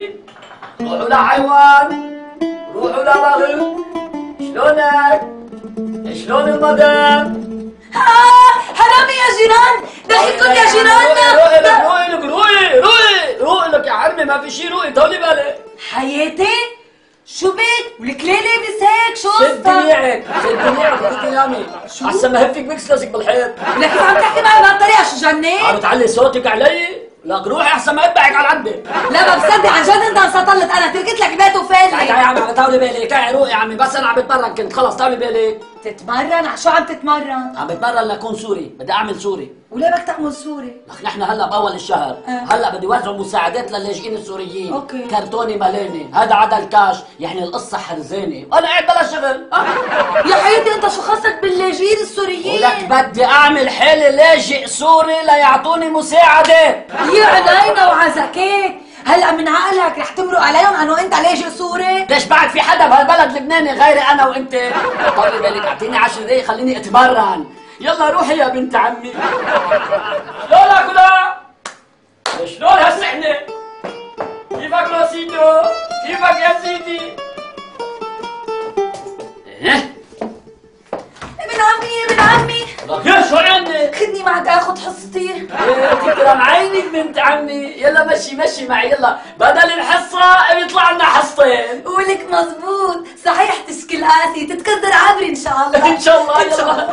روحوا لحيوان، روحوا لبغل. شلونك؟ شلون المدام؟ حرامي يا جيران، ضحككم يا جيراننا. روقي لك يا عمي، ما في شي، روقي طولي بالك. حياتي شو بك؟ ولك ليه لابس هيك؟ شو شد نيعك بدك تنامي احسن ما هفك بكسلسك بالحيط. لك كيف عم تحكي معي بهالطريقه؟ شو جنيت؟ عم تعلي صوتك علي؟ لك روحي احسن ما اتبعك على عندك. لا ما بصدق عن جد انت انسطلت، انا تركت لك بيت وفالي. تعي يا عمي طولي بالك، تعي روقي يا عمي، بس انا عم بتمرن كنت، خلص طولي بالك. تتمرن؟ على شو عم تتمرن؟ عم بتمرن لأكون سوري، بدي اعمل سوري. وليه بدك تعمل سوري؟ لك نحن هلا باول الشهر، هلا بدي وزع مساعدات للاجئين السوريين. اوكي. كرتوني ملاني، هذا عدا الكاش، يعني القصة حرزانة، وانا قاعد بلا شغل. يا حياتي انت شو خصك باللاجئين السوريين؟ ولك بدي اعمل حالي لاجئ سوري ليعطوني مساعدة. يا عينينا وعزكيك، هلا من عقلك رح تمرق عليهم انه انت لاجئ سوري؟ ليش بعد في حدا بهالبلد لبناني غيري انا وانت؟ طولي بالك، اعطيني 10 دقايق خليني اتمرن. يلا روحي يا بنت عمي. شلونك ولا؟ شلون هالسحنة؟ كيفك لوسيدو؟ كيفك يا سيدي؟ ابن عمي ابن عمي، لك يا شو عندك؟ خدني معك اخذ حصتي. تكرم عينك بنت عمي، يلا مشي معي، يلا بدل الحصة بيطلع لنا حصتين. ولك مزبوط، صحيح تشكل قاسي، تتكدر عبري ان شاء الله. ان شاء الله. يلا